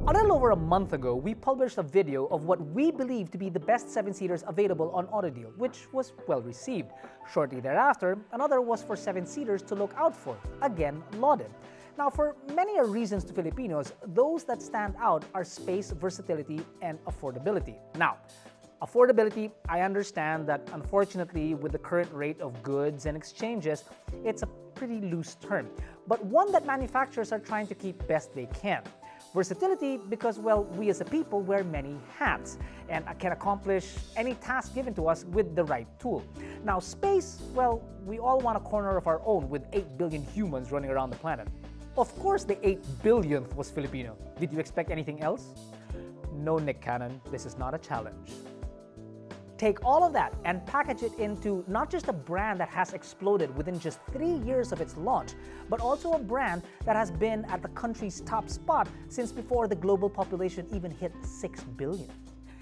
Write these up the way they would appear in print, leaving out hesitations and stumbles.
A little over a month ago, we published a video of what we believe to be the best 7-seaters available on AutoDeal, which was well received. Shortly thereafter, another was for 7-seaters to look out for, again lauded. Now, for many reasons to Filipinos, those that stand out are space, versatility, and affordability. Now, affordability, I understand that unfortunately with the current rate of goods and exchanges, it's a pretty loose term, but one that manufacturers are trying to keep best they can. Versatility because, well, we as a people wear many hats and can accomplish any task given to us with the right tool. Now, space, well, we all want a corner of our own with 8 billion humans running around the planet. Of course, the 8 billionth was Filipino. Did you expect anything else? No, Nick Cannon, this is not a challenge. Take all of that and package it into not just a brand that has exploded within just 3 years of its launch, but also a brand that has been at the country's top spot since before the global population even hit 6 billion.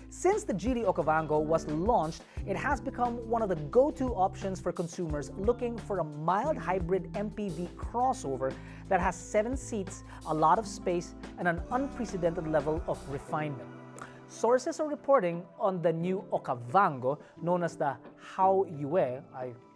Since the Geely Okavango was launched, it has become one of the go-to options for consumers looking for a mild hybrid MPV crossover that has 7 seats, a lot of space, and an unprecedented level of refinement. Sources are reporting on the new Okavango, known as the Haoyue,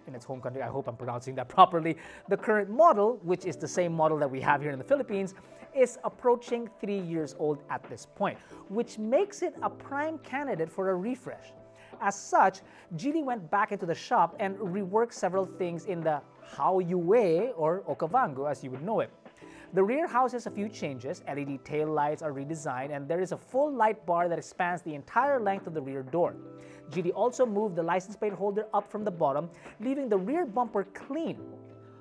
in its home country, I hope I'm pronouncing that properly. The current model, which is the same model that we have here in the Philippines, is approaching 3 years old at this point, which makes it a prime candidate for a refresh. As such, Geely went back into the shop and reworked several things in the Haoyue, or Okavango as you would know it. The rear houses a few changes, LED tail lights are redesigned, and there is a full light bar that expands the entire length of the rear door. Geely also moved the license plate holder up from the bottom, leaving the rear bumper clean.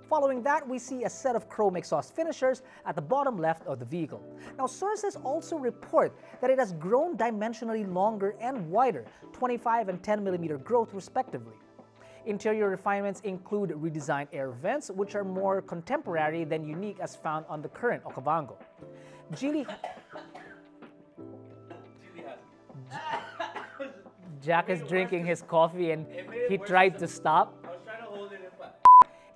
Following that, we see a set of chrome exhaust finishers at the bottom left of the vehicle. Now, sources also report that it has grown dimensionally longer and wider, 25 and 10 millimeter growth respectively. Interior refinements include redesigned air vents, which are more contemporary than unique as found on the current Okavango. Jack is drinking his coffee and he tried to stop.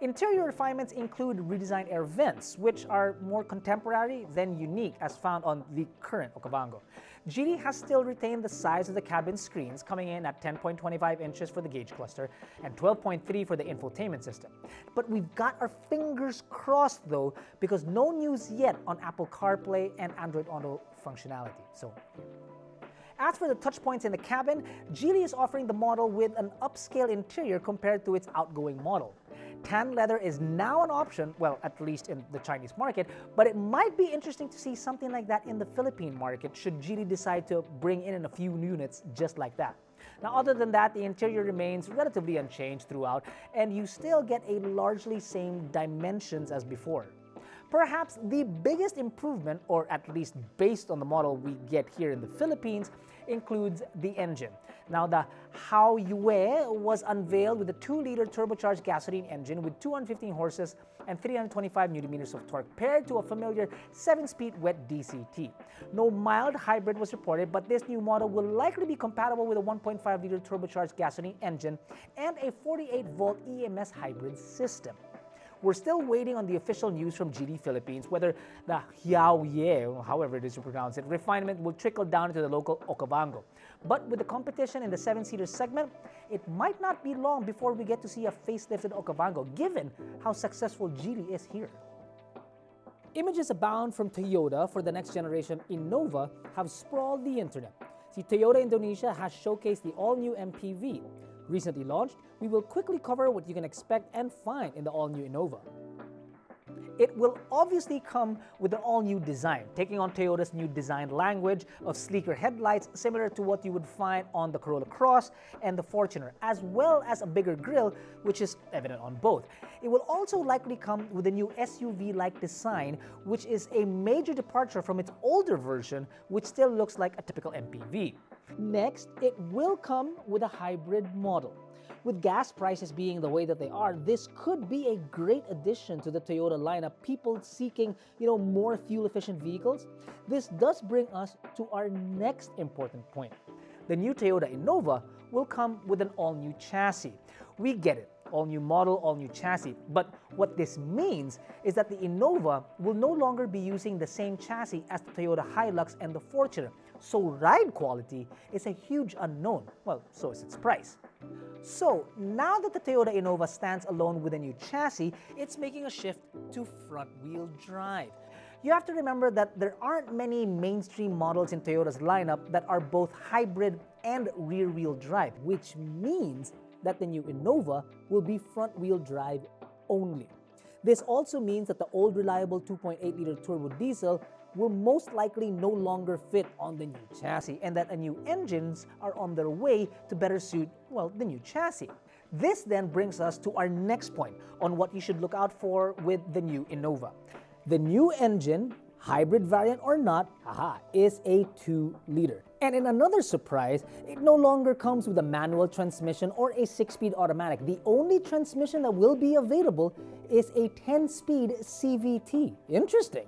Interior refinements include redesigned air vents, which are more contemporary than unique as found on the current Okavango. Geely has still retained the size of the cabin screens, coming in at 10.25 inches for the gauge cluster and 12.3 for the infotainment system. But we've got our fingers crossed though, because no news yet on Apple CarPlay and Android Auto functionality. As for the touchpoints in the cabin, Geely is offering the model with an upscale interior compared to its outgoing model. Tan leather is now an option, well, at least in the Chinese market, but it might be interesting to see something like that in the Philippine market should Geely decide to bring in a few units just like that. Now, other than that, the interior remains relatively unchanged throughout, and you still get a largely same dimensions as before. Perhaps the biggest improvement, or at least based on the model we get here in the Philippines, includes the engine. Now, the Haoyue was unveiled with a 2-liter turbocharged gasoline engine with 215 horses and 325 Nm of torque, paired to a familiar 7-speed wet DCT. No mild hybrid was reported, but this new model will likely be compatible with a 1.5-liter turbocharged gasoline engine and a 48-volt EMS hybrid system. We're still waiting on the official news from Geely Philippines whether the Haoyue, however it is to pronounce it, refinement will trickle down into the local Okavango. But with the competition in the 7-seater segment, it might not be long before we get to see a facelifted Okavango, given how successful Geely is here. Images abound from Toyota for the next generation Innova have sprawled the internet. See, Toyota Indonesia has showcased the all-new MPV. Recently launched, we will quickly cover what you can expect and find in the all-new Innova. It will obviously come with an all-new design, taking on Toyota's new design language of sleeker headlights similar to what you would find on the Corolla Cross and the Fortuner, as well as a bigger grille, which is evident on both. It will also likely come with a new SUV-like design, which is a major departure from its older version, which still looks like a typical MPV. Next, it will come with a hybrid model. With gas prices being the way that they are, this could be a great addition to the Toyota lineup, people seeking, more fuel-efficient vehicles. This does bring us to our next important point. The new Toyota Innova will come with an all-new chassis. We get it. all new model, all new chassis. But what this means is that the Innova will no longer be using the same chassis as the Toyota Hilux and the Fortuner. So ride quality is a huge unknown. Well, so is its price. So now that the Toyota Innova stands alone with a new chassis, it's making a shift to front-wheel drive. You have to remember that there aren't many mainstream models in Toyota's lineup that are both hybrid and rear-wheel drive, which means that the new Innova will be front-wheel drive only. This also means that the old reliable 2.8-liter turbo diesel will most likely no longer fit on the new chassis, and that new engines are on their way to better suit, well, the new chassis. This then brings us to our next point on what you should look out for with the new Innova. The new engine, hybrid variant or not, is a 2-liter. And in another surprise, it no longer comes with a manual transmission or a 6-speed automatic. The only transmission that will be available is a 10-speed CVT. Interesting.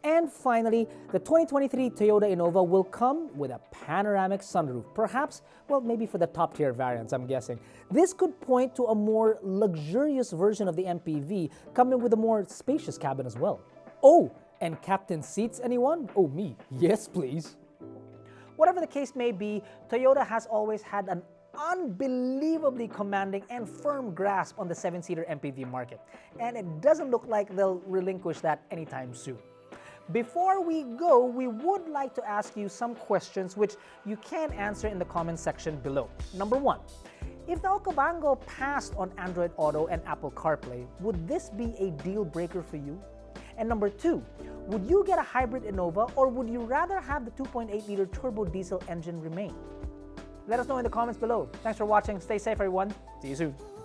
And finally, the 2023 Toyota Innova will come with a panoramic sunroof. Perhaps, well, maybe for the top-tier variants, I'm guessing. This could point to a more luxurious version of the MPV, coming with a more spacious cabin as well. Oh, and captain seats, anyone? Oh, me. Yes, please. Whatever the case may be, Toyota has always had an unbelievably commanding and firm grasp on the 7-seater MPV market. And it doesn't look like they'll relinquish that anytime soon. Before we go, we would like to ask you some questions which you can answer in the comment section below. Number 1, if the Okavango passed on Android Auto and Apple CarPlay, would this be a deal breaker for you? And number 2, would you get a hybrid Innova, or would you rather have the 2.8-liter turbo diesel engine remain? Let us know in the comments below. Thanks for watching. Stay safe, everyone. See you soon.